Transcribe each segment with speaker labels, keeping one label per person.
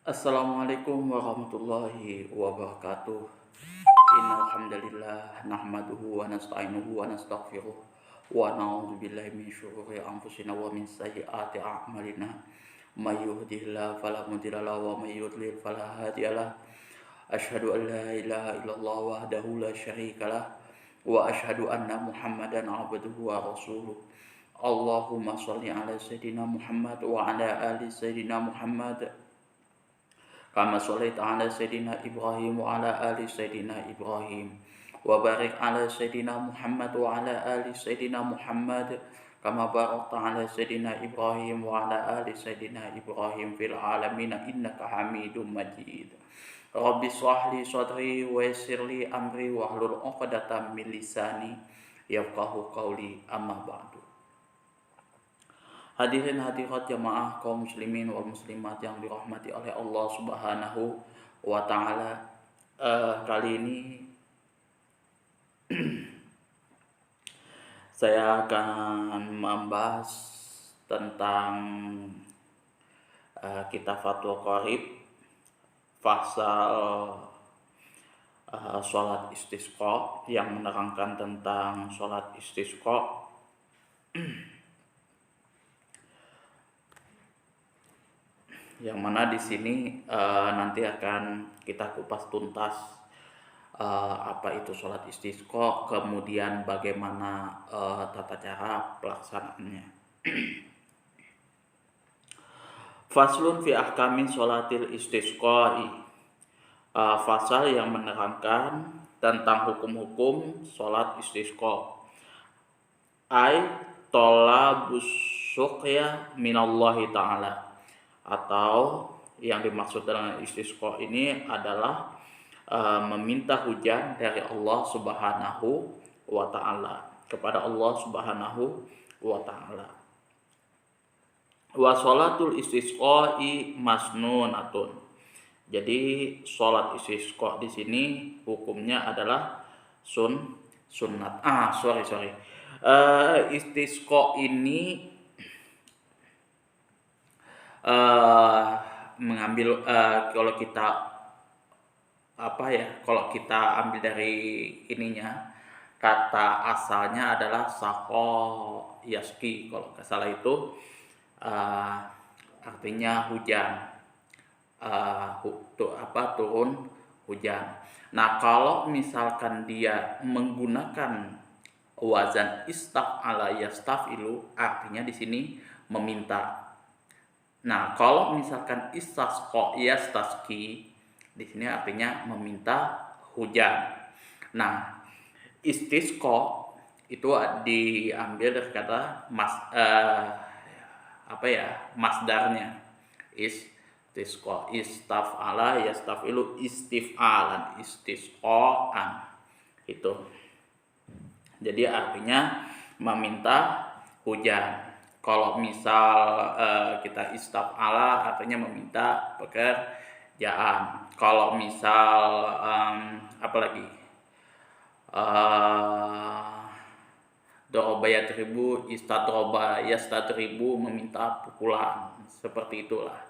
Speaker 1: Assalamualaikum warahmatullahi wabarakatuh. Innal hamdalillah nahmaduhu wa nasta'inuhu wa nastaghfiruh wa na'udzu billahi min syururi anfusina wa min sayyiati a'malina. May yahdihillahu fala mudilla lahu wa may yudlil fala hadiyalah. Asyhadu an la ilaha illallah wahdahu la syarikalah wa asyhadu anna Muhammadan 'abduhu wa rasuluh. Allahumma shalli ala sayidina Muhammad wa ala ali sayidina Muhammad kama sholaita ala Sayyidina Ibrahim wa ala ali Sayyidina Ibrahim wa barik ala Sayyidina Muhammad wa ala ali Sayyidina Muhammad kama barakta ala Sayyidina Ibrahim wa ala ali Sayyidina Ibrahim fil alamin innaka Hamidum Majid. Rabbi shrah li sadri wa yassir li amri wahlul 'uqdatam min lisani yafqahu qawli, amma ba'du. Hadirin hadirat jamaah kaum muslimin wal muslimat yang dirahmati oleh Allah Subhanahu wa taala. Kali ini saya akan membahas tentang kitab Fathul Qorib pasal sholat istisqa yang menerangkan tentang sholat istisqa. Yang mana di sini nanti akan kita kupas tuntas apa itu sholat istisqa, kemudian bagaimana tata cara pelaksanaannya. Faslun fi ahkamin sholatil istisqa'i, fasal yang menerangkan tentang hukum-hukum sholat istisqa. Ai tolabus suqya minallahi ta'ala, atau yang dimaksud dengan istisqa ini adalah meminta hujan dari Allah Subhanahu wa taala, kepada Allah Subhanahu wa taala. Wa sholatul istisqa'i masnunatun. Jadi sholat istisqa di sini hukumnya adalah sunnat. Istisqa ini mengambil kalau kita ambil dari ininya, kata asalnya adalah saqo yaski, kalau nggak salah itu artinya hujan, turun hujan. Nah, kalau misalkan dia menggunakan wazan istaf'ala yastaf'ilu, artinya di sini meminta. Nah, kalau misalkan istasqa yastasqi, di sini artinya meminta hujan. Nah, istisqa itu diambil dari kata masdarnya istisqa, istaf'ala yastafilu istif'alan, istisqaan itu. Jadi artinya meminta hujan. Kalau misal kita istaf'ala artinya meminta pekerjaan. Kalau misal doroba yatribu, istadroba yastadribu, meminta pukulan, seperti itulah.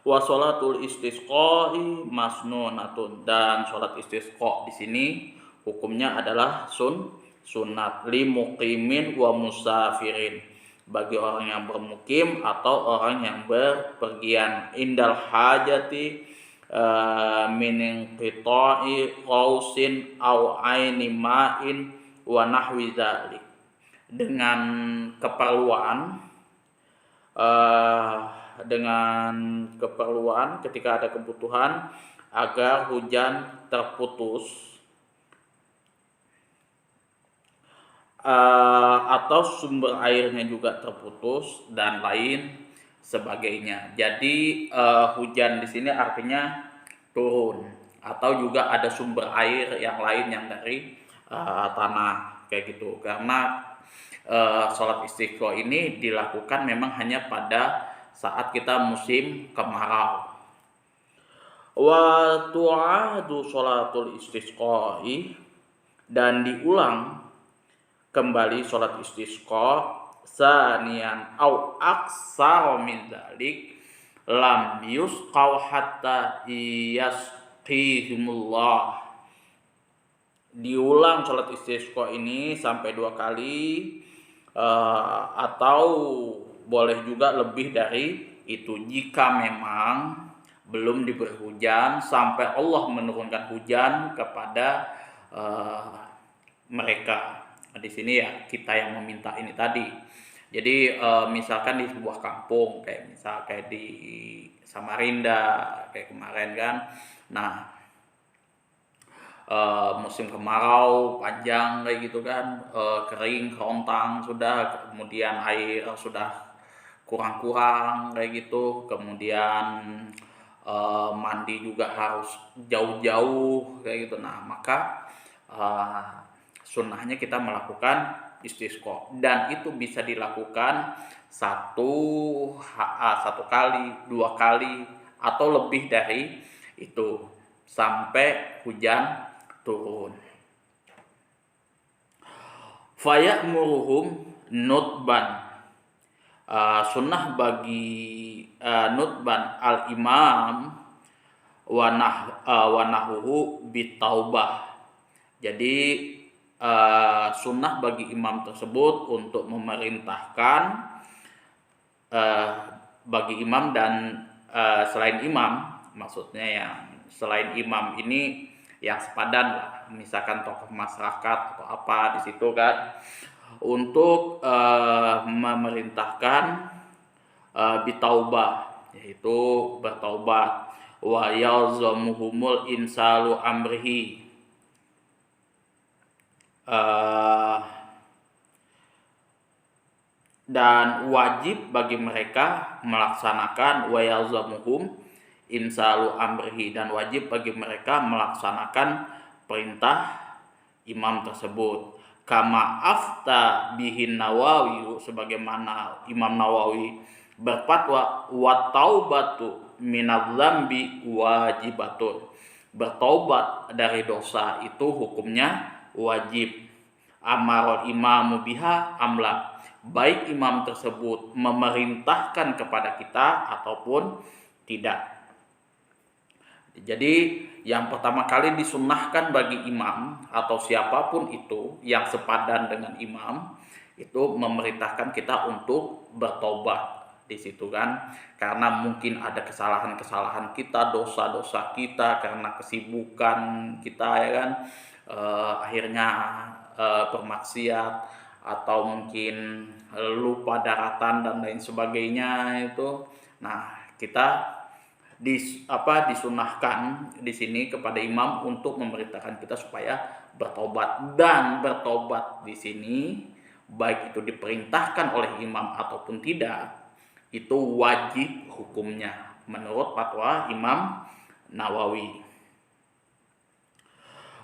Speaker 1: Wa sholatul istisqa'i masnunatun, dan sholat istisqa di sini hukumnya adalah sunnat li muqimin wa musafirin, bagi orang yang bermukim atau orang yang berpergian, indal hajati min inqita'i qausin au aini ma'in wa nahwi dzalik, dengan keperluan ketika ada kebutuhan agar hujan terputus atau sumber airnya juga terputus dan lain sebagainya. Jadi hujan di sini artinya turun, atau juga ada sumber air yang lain yang dari tanah kayak gitu. Karena sholat istisqa ini dilakukan memang hanya pada saat kita musim kemarau. Wa tu'adu sholatul istisqa'i, dan diulang kembali sholat istisqa saniyan au aksara min dzalik lam yusqaw hatta yasqihimullah. Diulang sholat istisqa ini sampai 2 kali, atau boleh juga lebih dari itu jika memang belum diberi hujan sampai Allah menurunkan hujan kepada mereka. Di sini ya kita yang meminta ini tadi. Jadi misalkan di sebuah kampung kayak di Samarinda kayak kemarin kan. Nah, musim kemarau panjang kayak gitu kan, kering kerontang sudah, kemudian air sudah kurang-kurang kayak gitu, kemudian mandi juga harus jauh-jauh kayak gitu. Nah, maka sunnahnya kita melakukan istisqa, dan itu bisa dilakukan satu kali, 2 kali, atau lebih dari itu sampai hujan turun. Faya'muruhum nutban. Sunnah bagi nutban al-imam wa nahuhu bitaubah. Jadi sunnah bagi imam tersebut untuk memerintahkan bagi imam dan selain imam, maksudnya yang selain imam ini yang sepadan lah, misalkan tokoh masyarakat atau apa di situ kan, untuk memerintahkan bitaubah, yaitu bertaubat, wa yalzamuhumul insalu amrihi, dan wajib bagi mereka melaksanakan wa yalzamuhum insalu amrihi, dan wajib bagi mereka melaksanakan perintah imam tersebut. Kama afta bihin Nawawi, sebagaimana Imam Nawawi berfatwa wa taubatu minadz-dzambi wajibatun. Bertaubat dari dosa itu hukumnya wajib. Amarul imamu biha amla, baik imam tersebut memerintahkan kepada kita ataupun tidak. Jadi yang pertama kali disunnahkan bagi imam atau siapapun itu yang sepadan dengan imam itu memerintahkan kita untuk bertobat di situ kan, karena mungkin ada kesalahan-kesalahan kita, dosa-dosa kita karena kesibukan kita ya kan, akhirnya bermaksiat atau mungkin lupa daratan dan lain sebagainya itu. Nah, kita disunahkan di sini kepada imam untuk memerintahkan kita supaya bertobat, dan bertobat di sini baik itu diperintahkan oleh imam ataupun tidak itu wajib hukumnya menurut fatwa Imam Nawawi.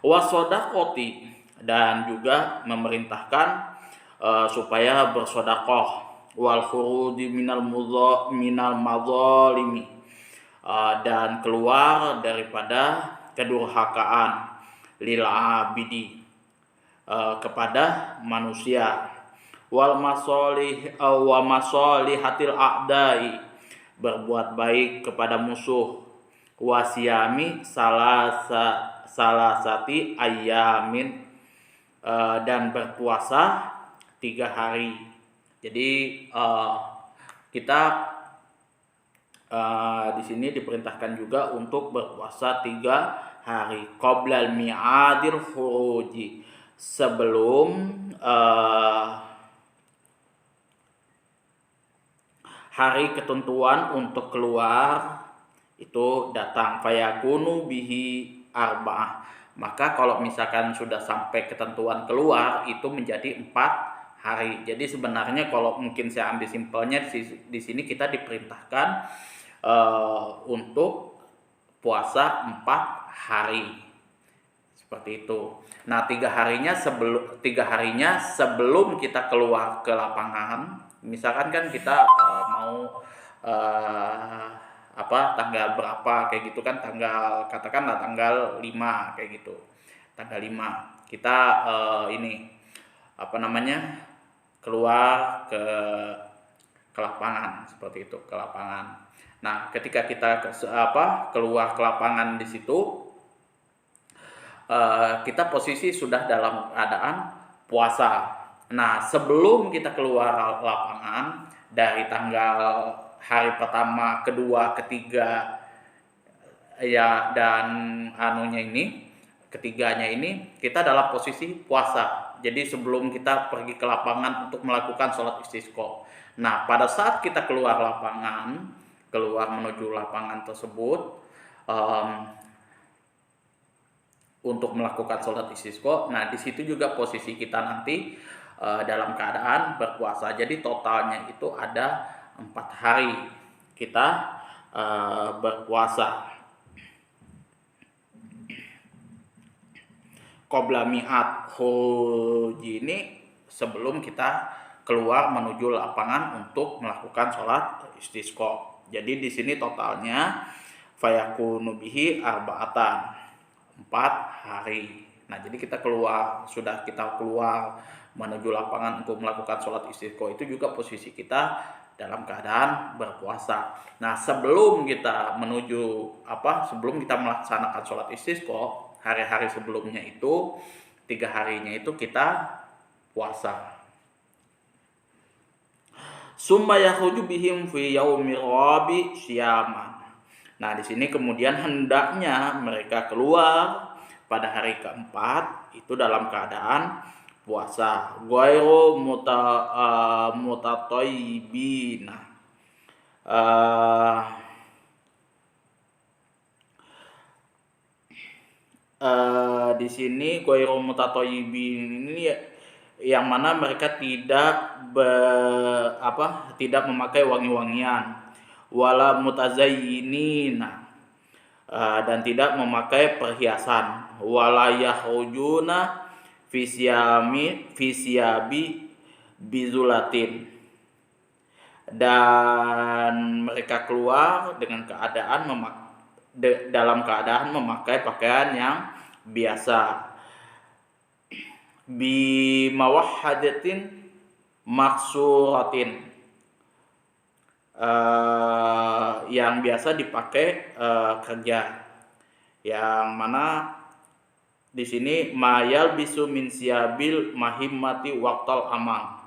Speaker 1: Wasodakoti, dan juga memerintahkan supaya bersodakoh, wal khurudi minal madzalimi, dan keluar daripada kedurhakaan, lil abidi, kepada manusia, wal masolih wa masolihatil a'dai, berbuat baik kepada musuh, wasiyami salasati ayamin, dan berpuasa 3 hari. Jadi kita di sini diperintahkan juga untuk berpuasa 3 hari qoblal mi'adil khuruji, sebelum hari ketentuan untuk keluar itu datang. Fayakunu bihi arba'ah, maka kalau misalkan sudah sampai ketentuan keluar itu menjadi 4 hari. Jadi sebenarnya kalau mungkin saya ambil simpelnya di sini kita diperintahkan untuk puasa 4 hari seperti itu. Nah, 3 harinya sebelum kita keluar ke lapangan, misalkan kan kita mau tanggal berapa kayak gitu kan, katakanlah tanggal 5 kayak gitu. Tanggal 5 kita keluar ke lapangan seperti itu, ke lapangan. Nah, ketika kita keluar ke lapangan di situ, kita posisi sudah dalam keadaan puasa. Nah, sebelum kita keluar lapangan dari tanggal hari pertama, kedua, ketiga, ya, dan ketiganya ini kita dalam posisi puasa. Jadi sebelum kita pergi ke lapangan untuk melakukan sholat istisqa. Nah, pada saat kita keluar menuju lapangan tersebut, untuk melakukan sholat istisqa. Nah, di situ juga posisi kita nanti dalam keadaan berpuasa. Jadi totalnya itu ada 4 hari kita berpuasa. Qabla mi'at huji ini sebelum kita keluar menuju lapangan untuk melakukan sholat istisqa. Jadi di sini totalnya fayakunu bihi arba'atan, 4 hari. Nah, jadi kita keluar menuju lapangan untuk melakukan sholat istisqa itu juga posisi kita dalam keadaan berpuasa. Nah, sebelum kita melaksanakan sholat istisqa, hari-hari sebelumnya itu 3 harinya itu kita puasa. Summa yakhruju bihim fi yaumir rabi syaman. Nah, di sini kemudian hendaknya mereka keluar pada hari keempat itu dalam keadaan puasa. Ghairu mutatayyibina. Di sini ghairu mutatayyibin ini yang mana mereka tidak memakai wangi-wangian, wala mutazayyinina, dan tidak memakai perhiasan, wala yakhrujuna fisyabi bizulatin, dan mereka keluar dengan keadaan dalam keadaan memakai pakaian yang biasa. Bi mawahhadatin maksuratin, yang biasa dipakai kerja, yang mana di sini mayal bisu min siabil mahimmati waqtal amal,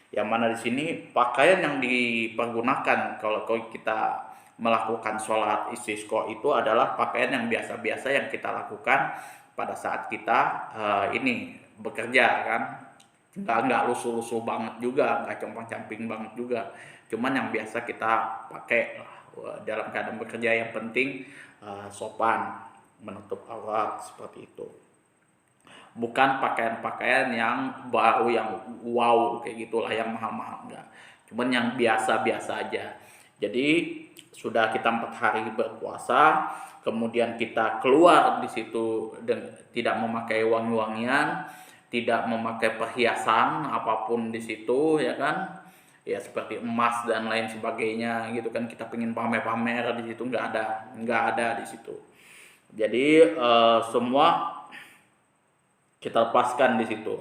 Speaker 1: yang mana di sini pakaian yang dipergunakan kalau kita melakukan sholat istisqa itu adalah pakaian yang biasa-biasa yang kita lakukan pada saat kita bekerja kan. Nggak lusuh-lusuh banget juga, nggak compang-camping banget juga, cuman yang biasa kita pakai dalam keadaan bekerja. Yang penting sopan, menutup aurat seperti itu, bukan pakaian-pakaian yang baru yang wow kayak gitulah, yang mahal-mahal, enggak, cuman yang biasa-biasa aja. Jadi sudah kita 4 hari berpuasa, kemudian kita keluar di situ dan tidak memakai wangi-wangian, tidak memakai perhiasan apapun di situ, ya kan, ya seperti emas dan lain sebagainya gitu kan. Kita pengen pamer-pamer di situ, nggak ada di situ. Jadi semua kita lepaskan di situ,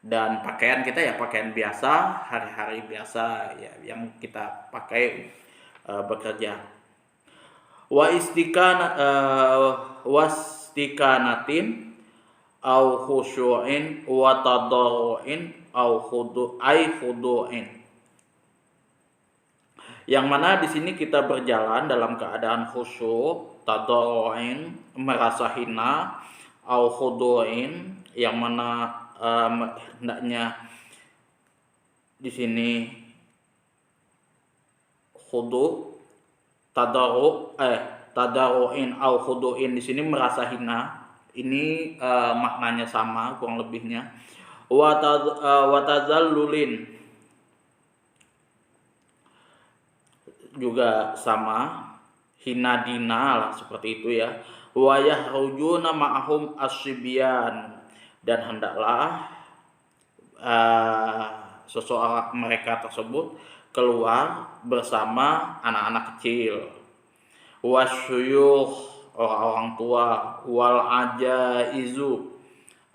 Speaker 1: dan pakaian kita ya pakaian biasa, hari-hari biasa ya yang kita pakai bekerja. Wastikanatin au khusyu'in wa tadarru'in au khudu'in, yang mana di sini kita berjalan dalam keadaan khusyuk, tadarru'in merasa hina, au khudu'in yang mana hendaknya di sini khudu, tadarru'in au khudu'in di sini merasa hina. Ini maknanya sama kurang lebihnya. Wa tazallulin juga sama, hina dina lah seperti itu ya. Wa yahrujuna ma'ahum asybyan, dan hendaklah seseorang mereka tersebut keluar bersama anak-anak kecil. Wasyuyukh, orang-orang tua, wal ajaizu,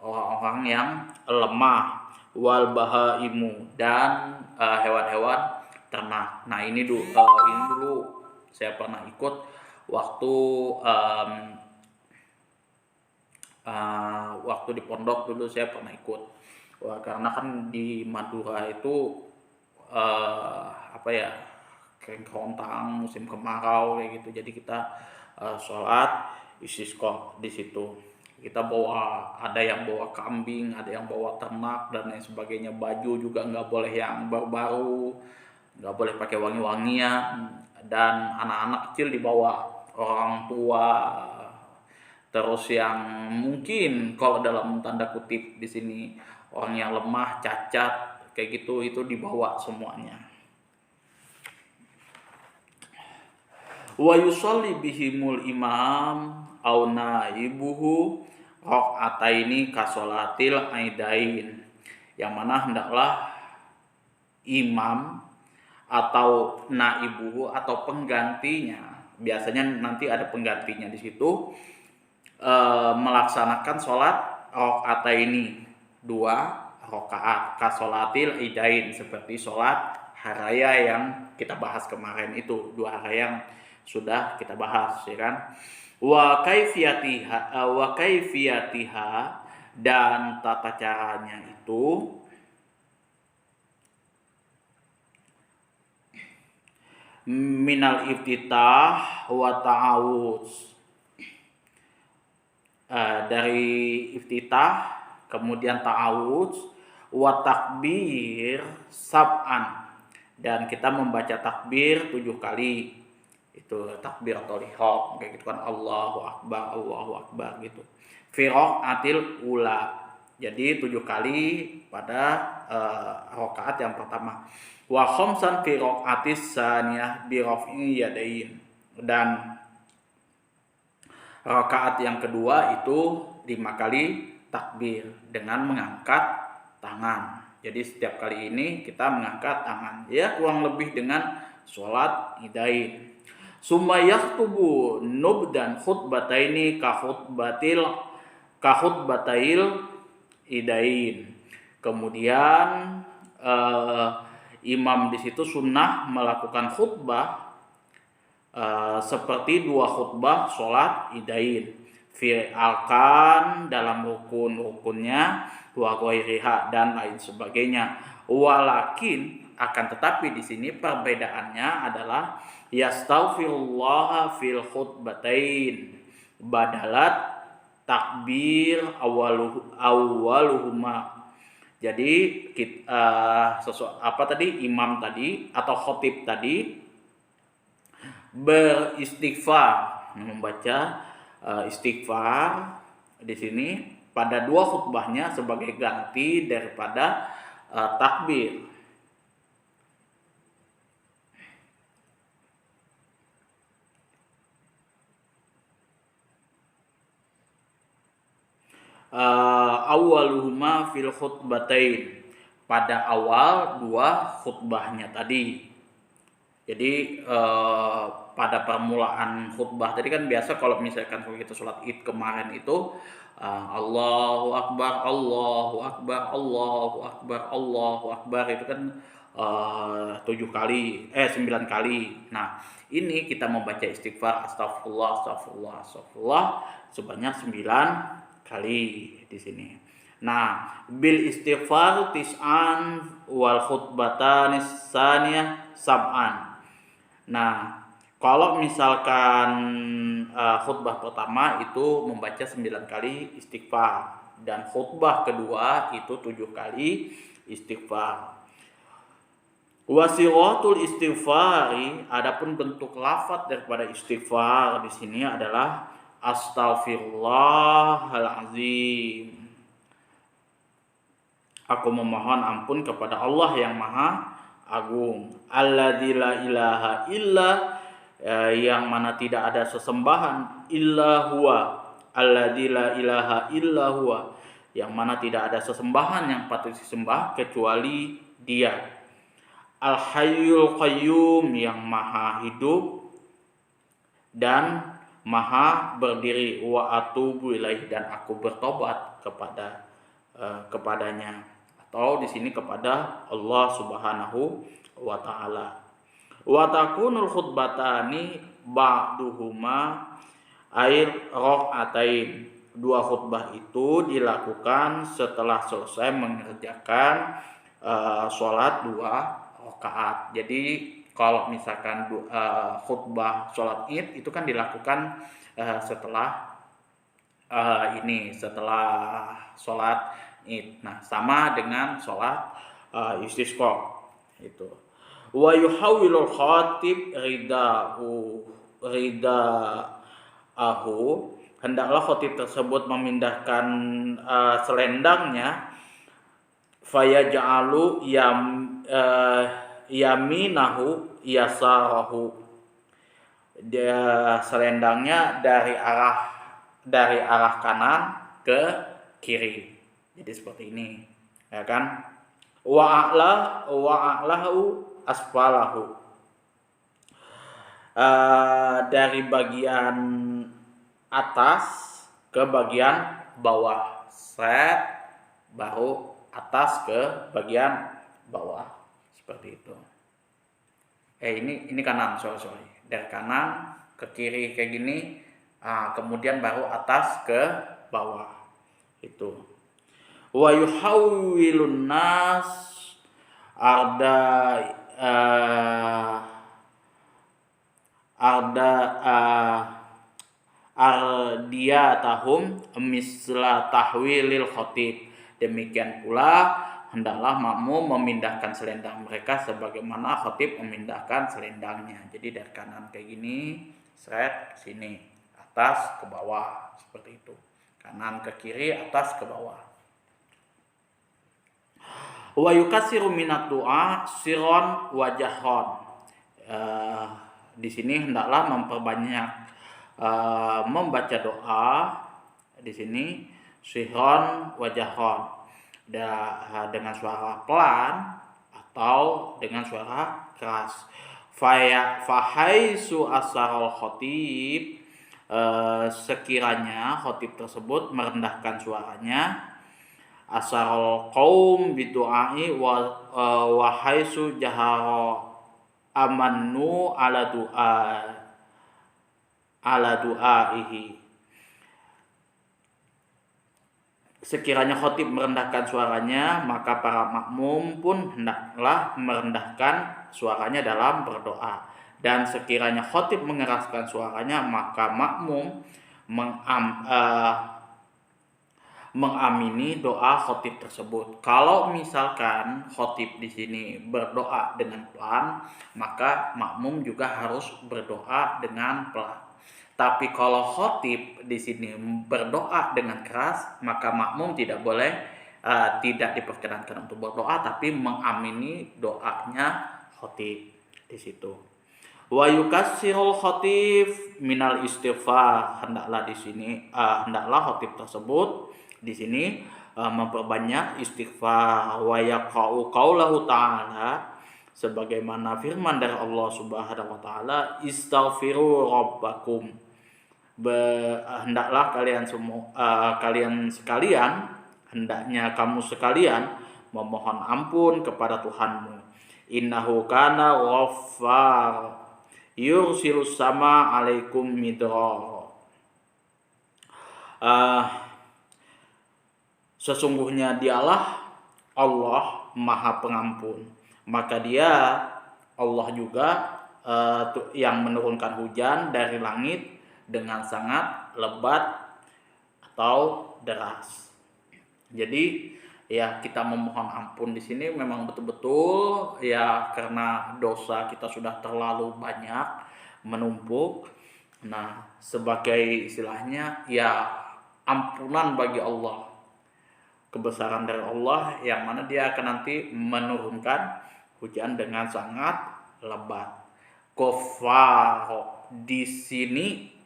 Speaker 1: orang-orang yang lemah, wal bahaimu, dan hewan-hewan ternak. Nah ini dulu saya pernah ikut waktu waktu di pondok dulu saya pernah ikut. Wah, karena kan di Madura itu apa ya, kerontang musim kemarau kayak gitu, jadi kita sholat istisqa di situ. Kita bawa, ada yang bawa kambing, ada yang bawa ternak dan lain sebagainya. Baju juga nggak boleh yang baru-baru, nggak boleh pakai wangi-wangian, dan anak-anak kecil dibawa, orang tua, terus yang mungkin kalau dalam tanda kutip di sini orang yang lemah, cacat kayak gitu, itu dibawa semuanya. Wa yusalli bihimul imam au naibuhu rakaataini kasolatil aidain, yang mana hendaklah imam atau naibuhu atau penggantinya, biasanya nanti ada penggantinya di situ, melaksanakan sholat rakaataini, 2 rakaat kasolatil idain, seperti sholat hari raya yang kita bahas kemarin itu, 2 hari yang sudah kita bahas, ya kan. Wa kaifiyatiha, dan tata caranya itu minal iftitah wa ta'awudz, dari iftitah kemudian ta'awudz wa takbir sab'an, dan kita membaca takbir 7 kali. Itu takbir atau ihram kayak gitu kan, Allahu akbar gitu. Fi raqatil ula, jadi 7 kali pada rakaat yang pertama. Wa khamsan fi raqatis tsaniyah bi raf'i yadain, dan rakaat yang kedua itu 5 kali takbir dengan mengangkat tangan. Jadi setiap kali ini kita mengangkat tangan, ya kurang lebih dengan sholat idain. Summa yaktubu nubdan khutbataini ka khutbatail idain. Kemudian imam di situ sunnah melakukan khutbah seperti 2 khutbah sholat idain, fi arkan, dalam rukun-rukunnya, wa ghairiha, dan lain sebagainya. Walakin, akan tetapi di sini perbedaannya adalah yastaghfirullah fil khutbatain badalat takbir awaluhuma. Jadi imam tadi atau khotib tadi beristighfar, membaca istighfar di sini pada 2 khutbahnya sebagai ganti daripada takbir. Awaluhuma fil khutbatain, pada awal 2 khutbahnya tadi. Jadi pada permulaan khutbah tadi kan biasa kalau misalkan kita sholat id kemarin itu Allahu akbar, Allahu akbar, Allahu akbar, Allahu akbar, itu kan 9 kali. Nah ini kita membaca istighfar astagfirullah, astagfirullah, astagfirullah sebanyak 9 kali di sini. Nah, bil istighfar tis'an wal khutbatan tsaniyah sab'an. Nah, kalau misalkan khutbah pertama itu membaca 9 kali istighfar, dan khutbah kedua itu 7 kali istighfar. Wasiratul istighfari, adapun bentuk lafaz daripada istighfar di sini adalah astaghfirullahalazim. Aku memohon ampun kepada Allah yang Maha Agung. Alladzi la ilaha illa, yang mana tidak ada sesembahan, illa huwa. Alladzi la ilaha illa huwa, yang mana tidak ada sesembahan yang patut disembah kecuali Dia. Al-Hayyul Qayyum, yang Maha hidup dan Maha berdiri. Wa atubu ilaih, dan aku bertobat kepadanya. atau di sini kepada Allah Subhanahu wa taala. Wa takunul khutbatani ba'duhuma air rokaatain. Dua khutbah itu dilakukan setelah selesai mengerjakan sholat 2 rakaat. Jadi kalau misalkan khutbah sholat id itu kan dilakukan setelah setelah sholat id. Nah, sama dengan sholat istisqa itu. Wa yuhawwilul khatib ridaahu, hendaklah khatib tersebut memindahkan selendangnya, fayaj'alu yaminahu yasarahu, dia selendangnya dari arah kanan ke kiri. Jadi seperti ini, ya kan? Wa'a'lahu asfalahu, dari bagian atas ke bagian bawah, baru atas ke bagian bawah, seperti itu. Ini kanan, sorry, dari kanan ke kiri kayak gini, kemudian baru atas ke bawah itu. Wa yuhawwilun nas ardiyatahum misla tahwilil khatib. Demikian pula hendaklah makmum memindahkan selendang mereka sebagaimana khatib memindahkan selendangnya. Jadi dari kanan kayak gini, ke sini, atas ke bawah, seperti itu. Kanan ke kiri, atas ke bawah. Wa yukassiru minat du'a sirron wa jahron. Di sini hendaklah memperbanyak membaca doa di sini sirron wa jahron, dengan suara pelan atau dengan suara keras. Fahaisu asarul khatib, sekiranya khatib tersebut merendahkan suaranya, asarul qaum bidu'ai wa haisu jahara amannu ala du'aihi. Sekiranya khatib merendahkan suaranya, maka para makmum pun hendaklah merendahkan suaranya dalam berdoa. Dan sekiranya khatib mengeraskan suaranya, maka makmum mengamini doa khatib tersebut. Kalau misalkan khatib di sini berdoa dengan pelan, maka makmum juga harus berdoa dengan pelan. Tapi kalau khatib di sini berdoa dengan keras, maka makmum tidak diperkenankan untuk berdoa, tapi mengamini doanya khatib di situ. Wa yukassirul khatib minal istighfar, hendaklah khatib tersebut di sini memperbanyak istighfar. Wa yaqra'u qaulahu ta'ala, sebagaimana firman dari Allah Subhanahu wa taala, istaghfiru rabbakum, hendaklah hendaknya kamu sekalian memohon ampun kepada Tuhanmu. Innahu kana ghaffar yursilus sama alaikum midrar. Sesungguhnya dialah Allah Maha Pengampun, maka dia Allah juga yang menurunkan hujan dari langit dengan sangat lebat atau deras. Jadi ya, kita memohon ampun di sini memang betul-betul ya karena dosa kita sudah terlalu banyak menumpuk. Nah, sebagai istilahnya ya ampunan bagi Allah, kebesaran dari Allah yang mana dia akan nanti menurunkan hujan dengan sangat lebat. Ghafar di sini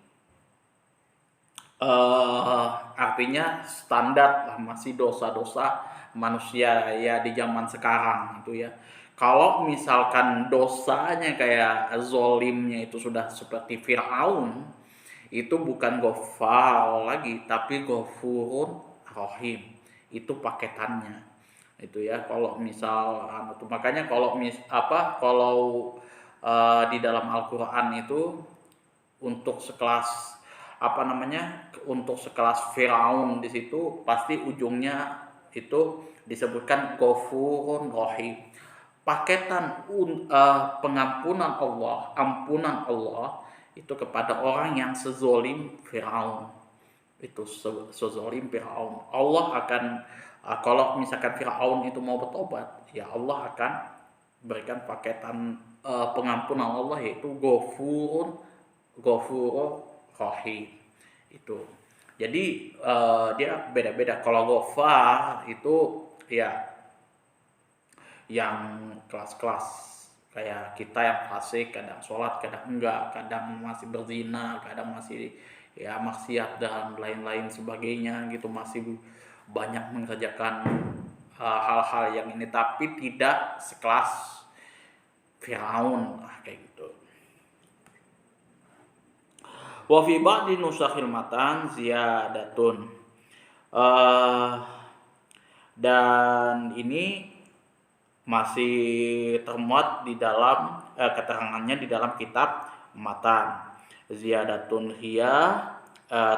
Speaker 1: artinya standar lah, masih dosa-dosa manusia ya di zaman sekarang itu ya. Kalau misalkan dosanya kayak zolimnya itu sudah seperti Fir'aun, itu bukan Ghafar lagi, tapi Ghafurun Rahim. Itu paketannya. Itu ya kalau misal tuh makanya kalau di dalam Al-Qur'an itu untuk sekelas untuk sekelas Firaun di situ pasti ujungnya itu disebutkan Ghafurun Rahim. Paketan ampunan Allah itu kepada orang yang sezolim Firaun. Itu sezolim Firaun. Allah akan kalau misalkan Firaun itu mau bertobat, ya Allah akan berikan paketan pengampunan Allah yaitu Ghafurur Rahim. Itu. Jadi dia beda-beda. Kalau Ghafar itu ya yang kelas-kelas kayak kita yang fasik, kadang sholat, kadang enggak, kadang masih berzina, kadang masih ya maksiat dan lain-lain sebagainya gitu, masih banyak mengerjakan hal-hal yang ini, tapi tidak sekelas Firaun kayak gitu. Wa fi ba'di nusakhil matan ziyadatun. Dan ini masih termuat di dalam keterangannya di dalam kitab matan. Ziyadatun hiya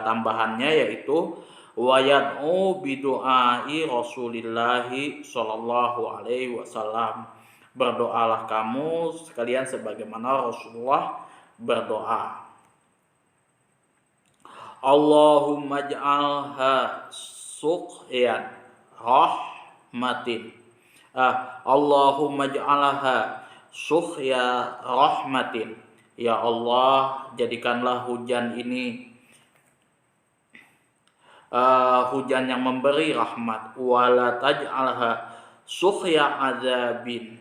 Speaker 1: tambahannya yaitu wa yad'u bi du'ai Rasulillahi sallallahu alaihi wasallam. Berdoalah kamu sekalian sebagaimana Rasulullah berdoa. Allahumma ja'alha suqyan rahmatin. Allahumma ja'alha suqya rahmatin. Ya Allah, jadikanlah hujan ini hujan yang memberi rahmat. Wala taj'alha suqya azabin.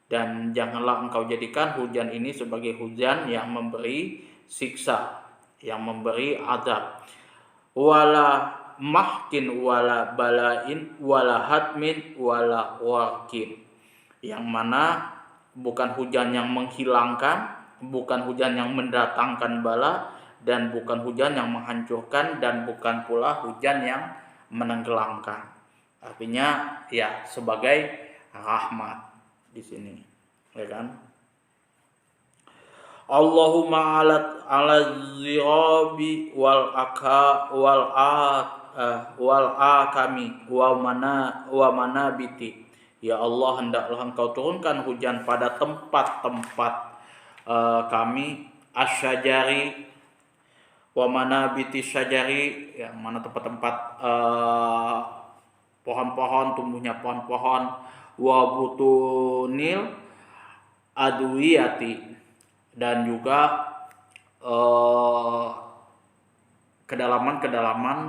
Speaker 1: Dan janganlah engkau jadikan hujan ini sebagai hujan yang memberi siksa, yang memberi azab. Wala mahkin wala balain wala hatmin wala warkin. Yang mana bukan hujan yang menghilangkan, bukan hujan yang mendatangkan bala, dan bukan hujan yang menghancurkan, dan bukan pula hujan yang menenggelamkan. Artinya ya sebagai rahmat di sini, ya kan? Allahumma ala zirabi wal akami wa manabiti. Ya Allah, hendaklah engkau turunkan hujan pada tempat-tempat kami, asyajari wa manabiti syajari, yang mana tempat-tempat pohon-pohon, tumbuhnya pohon-pohon, wa butunil adwiyati, dan juga kedalaman-kedalaman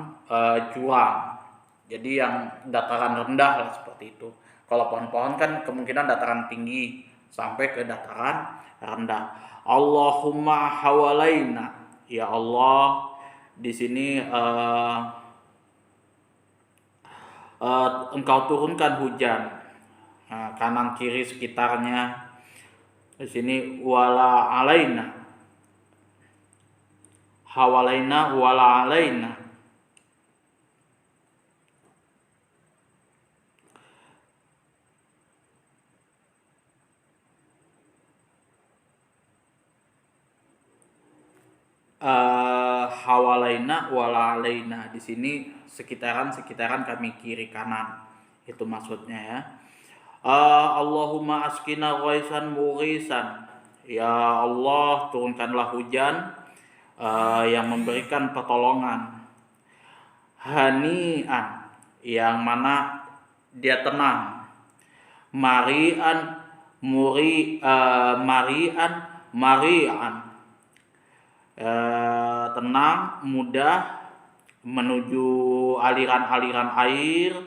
Speaker 1: jurang. Jadi yang dataran rendah lah seperti itu. Kalau pohon-pohon kan kemungkinan dataran tinggi sampai ke dataran rendah. Allahumma hawalaina. Ya Allah, di sini engkau turunkan hujan kanan kiri sekitarnya. Di sini wala alaina, hawalaina wala alaina. Hawalaina wala alaina, di sini sekitaran kami kiri kanan, itu maksudnya ya. Allahumma askina ghaisan mughisan. Ya Allah, turunkanlah hujan yang memberikan pertolongan. Hani'an, yang mana dia tenang. Mari'an mari'an, tenang, mudah menuju aliran-aliran air.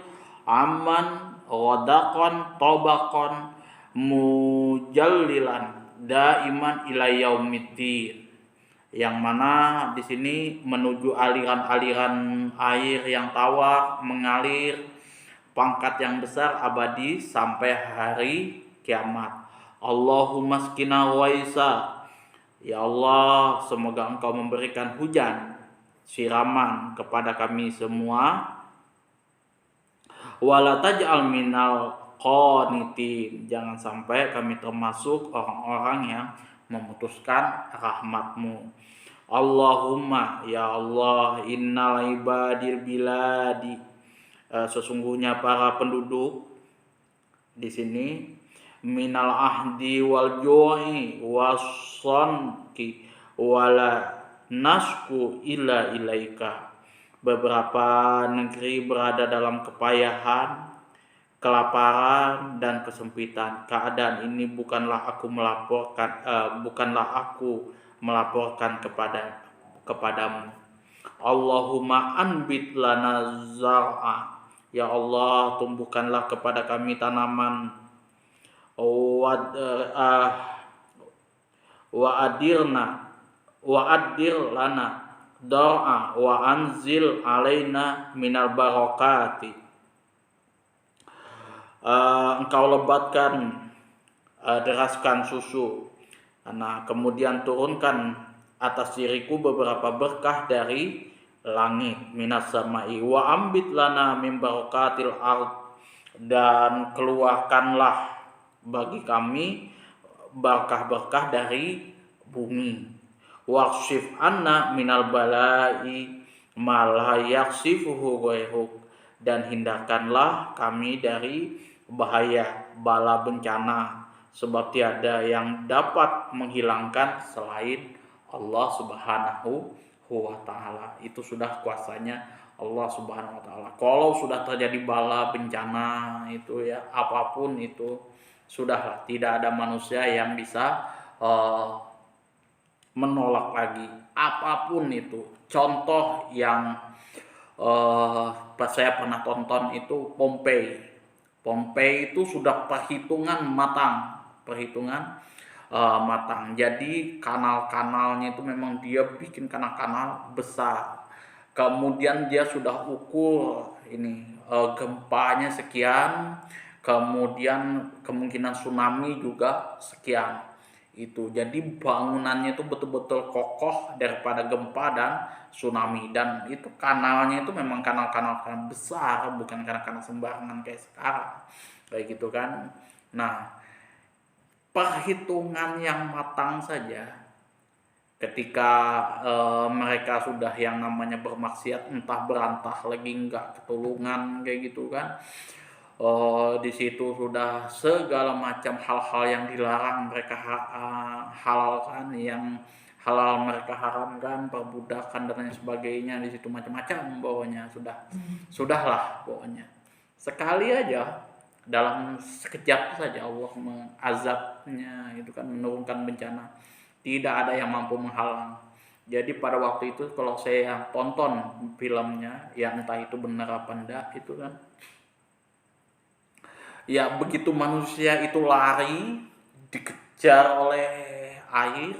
Speaker 1: Aman wadakon tobakon mujallilan daiman ila yaumiddin, yang mana di sini menuju aliran-aliran air yang tawar, mengalir, pangkat yang besar abadi sampai hari kiamat. Allahumma skina waisa. Ya Allah, semoga engkau memberikan hujan siraman kepada kami semua. Wala taj'al minal qanitin, jangan sampai kami termasuk orang-orang yang memutuskan rahmatmu. Allahumma, ya Allah, innal ibadil biladi, sesungguhnya para penduduk di sini, minal ahdi wal ju'i wasonki wala nasku illa ilaika. Beberapa negeri berada dalam kepayahan, kelaparan dan kesempitan. Keadaan ini bukanlah aku melaporkan kepadamu. Allahumma anbit lana zar'a, ya Allah, tumbuhkanlah kepada kami tanaman. Wa adir lana doa wa anzil alaina minal barakati. Engkau lebatkan, deraskan susu. Nah, kemudian turunkan atas diriku beberapa berkah dari langit, minas samai, wa ambit lana min barakatil ard, dan keluarkanlah bagi kami berkah-berkah dari bumi. Waqshif anna minal balai ma la yaksifuhu ghairuk, dan hindarkanlah kami dari bahaya bala bencana, sebab tiada yang dapat menghilangkan selain Allah Subhanahu wa ta'ala. Itu sudah kuasanya Allah Subhanahu wa ta'ala. Kalau sudah terjadi bala bencana itu ya, apapun itu, sudahlah, tidak ada manusia yang bisa menolak lagi apapun itu. Contoh yang saya pernah tonton itu Pompei itu sudah perhitungan matang. Jadi kanal-kanalnya itu memang dia bikin kanal-kanal besar. Kemudian dia sudah ukur ini gempanya sekian, kemudian kemungkinan tsunami juga sekian. Itu jadi bangunannya itu betul-betul kokoh daripada gempa dan tsunami, dan itu kanalnya itu memang kanal-kanal besar, bukan kanal-kanal sembarangan kayak sekarang kayak gitu kan. Nah, perhitungan yang matang saja ketika mereka sudah yang namanya bermaksiat, entah berantah lagi enggak ketulungan kayak gitu kan. Di situ sudah segala macam hal-hal yang dilarang mereka halalkan, yang halal mereka haramkan, perbudakan dan lain sebagainya. Di situ macam-macam pokoknya sudahlah pokoknya. Sekali aja, dalam sekejap saja Allah mengazabnya, itu kan, menurunkan bencana. Tidak ada yang mampu menghalang. Jadi pada waktu itu kalau saya tonton filmnya, ya entah itu benar apa enggak itu kan, ya begitu manusia itu lari dikejar oleh air,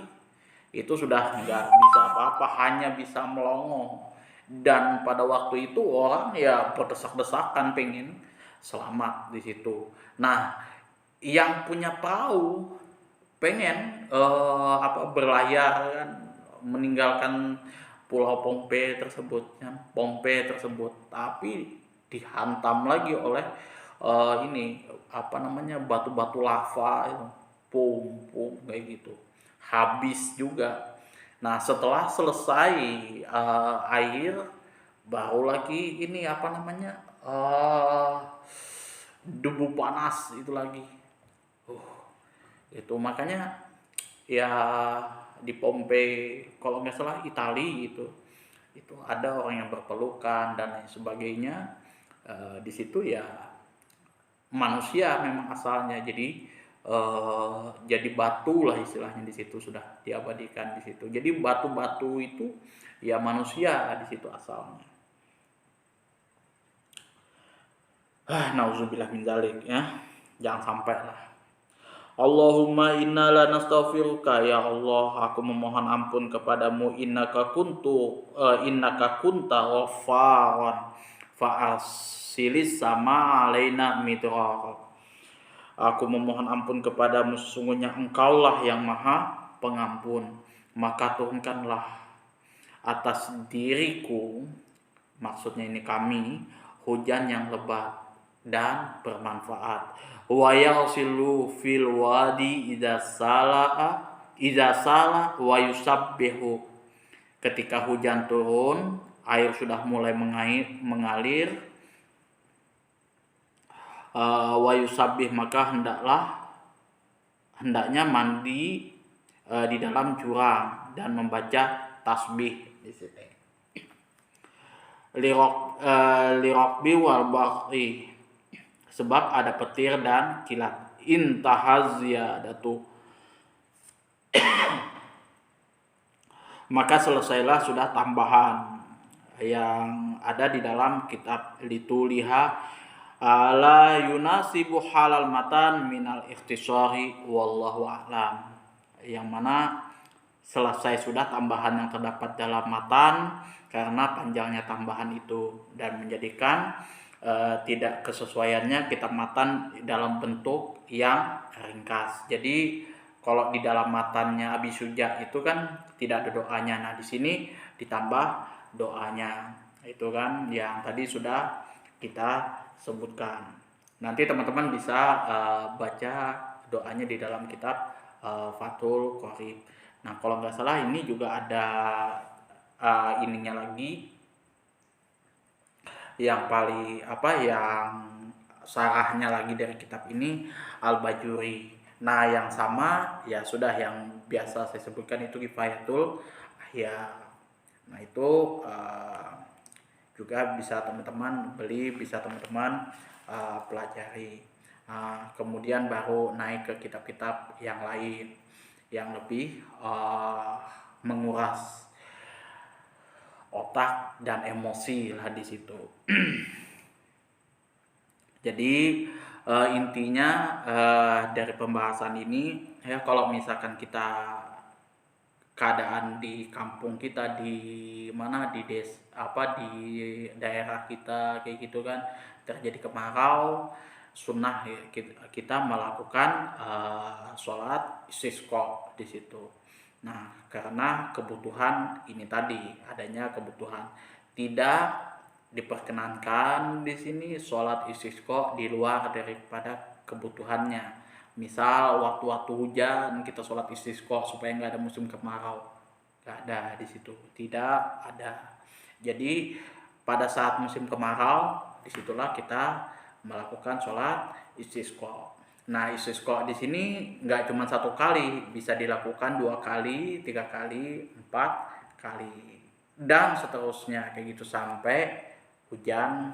Speaker 1: itu sudah nggak bisa apa-apa, hanya bisa melongo. Dan pada waktu itu orang ya berdesak-desakan pengen selamat di situ. Nah, yang punya perahu pengen berlayar kan, meninggalkan pulau Pompei tersebut, tapi dihantam lagi oleh batu-batu lava itu, pum kayak gitu, habis juga. Nah, setelah selesai air, baru lagi debu panas itu lagi. Itu makanya ya di Pompei, kalau nggak salah Italia, itu ada orang yang berpelukan dan lain sebagainya. Di situ ya manusia memang asalnya, jadi batu lah istilahnya, di situ sudah diabadikan di situ. Jadi batu-batu itu ya manusia di situ asalnya. Nauzubillah min dzalik ya. Jangan sampai lah. Allahumma inna la nastaghfiruka, ya Allah, aku memohon ampun kepadamu. Innaka kunta ghafaran fa'arsilis sama alaina midrar. Aku memohon ampun kepadamu, sesungguhnya engkaulah yang maha pengampun, maka turunkanlah atas diriku, maksudnya ini kami, hujan yang lebat. dan bermanfaat. Wa yasilu fil wadi idza sala wa yusabbihu. Ketika hujan turun, air sudah mulai mengalir, wa yusabbih, maka hendaknya mandi di dalam jurang dan membaca tasbih di sini. Lirokbi wal bakri, sebab ada petir dan kilat. Intahaz ziyadatu, maka selesailah sudah tambahan yang ada di dalam kitab lituliha ala yunasibu halal matan minal ikhtisari wallahu a'lam, yang mana selesai sudah tambahan yang terdapat dalam matan karena panjangnya tambahan itu dan menjadikan tidak kesesuaiannya kitab matan dalam bentuk yang ringkas. Jadi kalau di dalam matannya Abi Suja itu kan tidak ada doanya. Nah, di sini ditambah doanya. Itu kan yang tadi sudah kita sebutkan. Nanti teman-teman bisa baca doanya di dalam kitab Fathul Qorib. Nah, kalau nggak salah ini juga ada ininya lagi yang paling yang sarahnya lagi dari kitab ini Al-Bajuri. Nah, yang sama ya sudah yang biasa saya sebutkan itu Kifayatul Ahya. Nah, itu juga bisa teman-teman beli, bisa teman-teman pelajari. Kemudian baru naik ke kitab-kitab yang lain yang lebih menguras otak dan emosi lah di situ. Jadi intinya dari pembahasan ini ya, kalau misalkan kita keadaan di kampung kita, di mana di di daerah kita kayak gitu kan terjadi kemarau, sunnah ya, kita melakukan sholat istisqa di situ. Nah, karena kebutuhan ini tadi, adanya kebutuhan, tidak diperkenankan di sini sholat istisqa di luar daripada kebutuhannya. Misal waktu-waktu hujan kita sholat istisqa supaya nggak ada musim kemarau, nggak ada di situ, tidak ada. Jadi pada saat musim kemarau disitulah kita melakukan sholat istisqa. Nah, istisqa di sini nggak cuma satu kali, bisa dilakukan 2 kali, 3 kali, 4 kali, dan seterusnya kayak gitu sampai hujan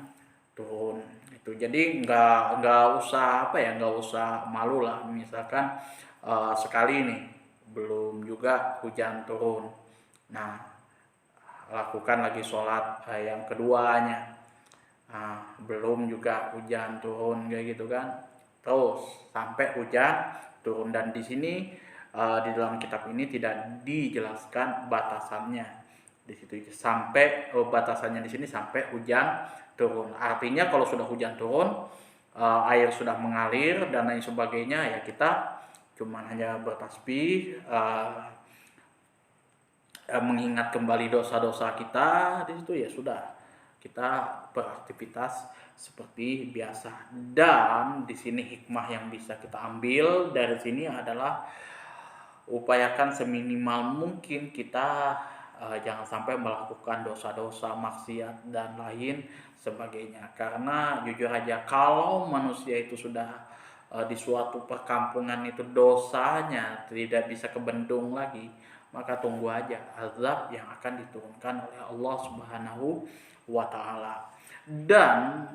Speaker 1: turun. Itu jadi nggak usah nggak usah malu lah, misalkan sekali nih belum juga hujan turun. Nah, lakukan lagi sholat yang keduanya. Belum juga hujan turun kayak gitu kan, terus sampai hujan turun. Dan di sini di dalam kitab ini tidak dijelaskan batasannya di situ, sampai batasannya di sini sampai hujan turun. Artinya kalau sudah hujan turun, air sudah mengalir dan lain sebagainya, ya kita cuma hanya bertasbih, mengingat kembali dosa-dosa kita di situ, ya sudah kita beraktivitas seperti biasa. Dan di sini hikmah yang bisa kita ambil dari sini adalah upayakan seminimal mungkin kita jangan sampai melakukan dosa-dosa, maksiat dan lain sebagainya. Karena jujur aja kalau manusia itu sudah di suatu perkampungan itu dosanya tidak bisa kebendung lagi, maka tunggu aja azab yang akan diturunkan oleh Allah Subhanahu wa ta'ala. Dan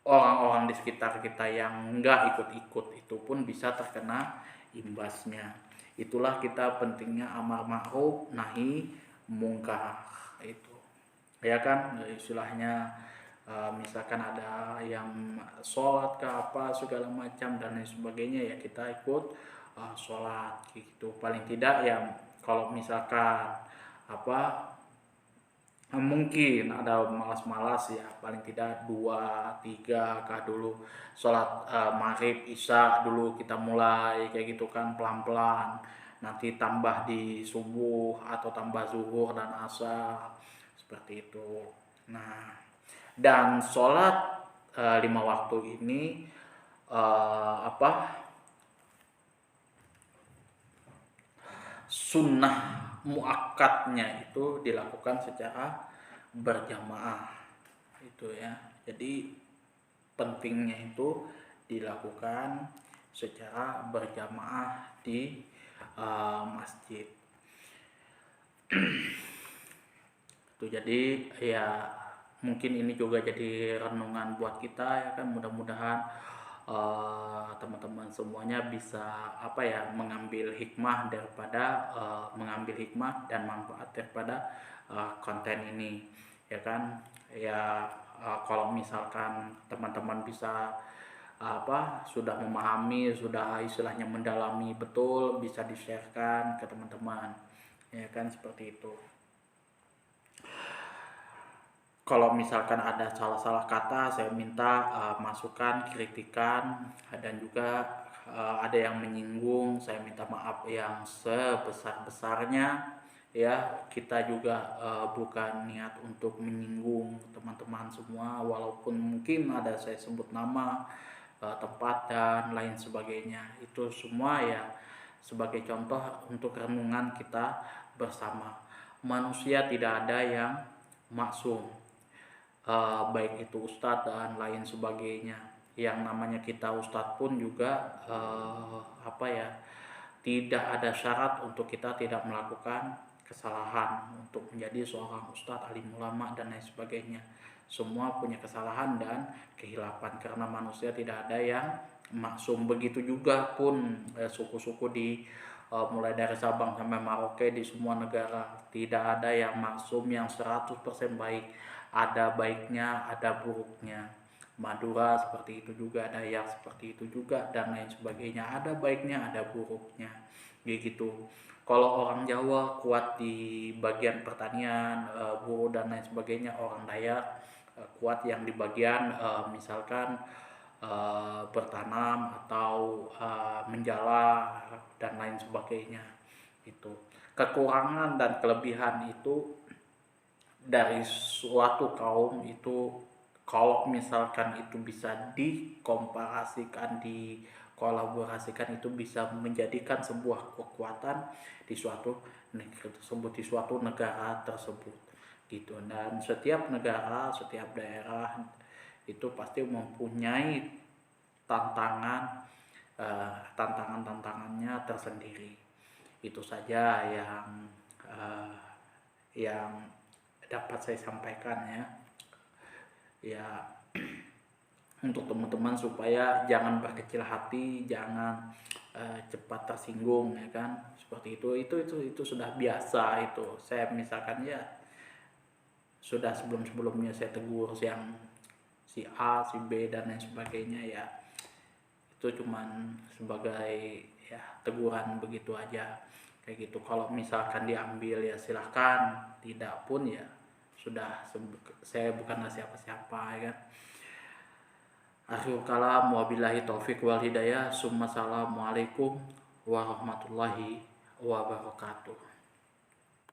Speaker 1: orang-orang di sekitar kita yang enggak ikut-ikut itu pun bisa terkena imbasnya. Itulah kita pentingnya amar ma'ruf nahi mungkar itu. Ya kan, istilahnya misalkan ada yang sholat ke apa segala macam dan lain sebagainya, ya kita ikut sholat gitu. Paling tidak ya kalau misalkan mungkin ada malas-malas, ya paling tidak 2-3 kah dulu sholat maghrib isya dulu kita mulai kayak gitu kan, pelan-pelan, nanti tambah di subuh atau tambah zuhur dan asar seperti itu. Nah, dan sholat 5 waktu ini apa sunnah muakkadnya itu dilakukan secara berjamaah itu ya. Jadi pentingnya itu dilakukan secara berjamaah di masjid. Itu jadi ya mungkin ini juga jadi renungan buat kita ya kan, mudah-mudahan teman-teman semuanya bisa mengambil hikmah dan manfaat daripada konten ini ya kan ya. Kalau misalkan teman-teman bisa sudah memahami, sudah istilahnya mendalami betul, bisa di-sharekan ke teman-teman ya kan, seperti itu. Kalau misalkan ada salah-salah kata, saya minta masukan, kritikan, dan juga ada yang menyinggung, saya minta maaf yang sebesar-besarnya ya. Kita juga bukan niat untuk menyinggung teman-teman semua, walaupun mungkin ada saya sebut nama, tempat dan lain sebagainya. Itu semua ya sebagai contoh untuk renungan kita bersama. Manusia tidak ada yang maksum, baik itu ustadz dan lain sebagainya. Yang namanya kita ustadz pun juga tidak ada syarat untuk kita tidak melakukan kesalahan untuk menjadi seorang ustadz, alim ulama dan lain sebagainya. Semua punya kesalahan dan kehilapan karena manusia tidak ada yang maksum. Begitu juga pun suku-suku di mulai dari Sabang sampai Merauke, di semua negara tidak ada yang maksum yang 100% baik. Ada baiknya, ada buruknya. Madura seperti itu juga, Dayak seperti itu juga, dan lain sebagainya. Ada baiknya, ada buruknya, gitu. Kalau orang Jawa kuat di bagian pertanian, buruh dan lain sebagainya. Orang Dayak kuat yang di bagian misalkan bertanam atau menjala dan lain sebagainya. Itu kekurangan dan kelebihan itu dari suatu kaum itu, kalau misalkan itu bisa dikomparasikan, dikolaborasikan, itu bisa menjadikan sebuah kekuatan di suatu negeri tersebut, di suatu negara tersebut gitu. Dan setiap negara, setiap daerah itu pasti mempunyai tantangannya tersendiri. Itu saja yang dapat saya sampaikan ya untuk teman-teman, supaya jangan berkecil hati, jangan cepat tersinggung ya kan, seperti itu sudah biasa. Itu saya misalkan ya sudah sebelumnya saya tegur yang si A, si B dan lain sebagainya ya, itu cuman sebagai ya teguran begitu aja kayak gitu. Kalau misalkan diambil ya silahkan, tidak pun ya sudah, saya bukanlah siapa-siapa ya kan. Akhirul kalam, wabillahi taufik wal hidayah. Assalamualaikum warahmatullahi wabarakatuh.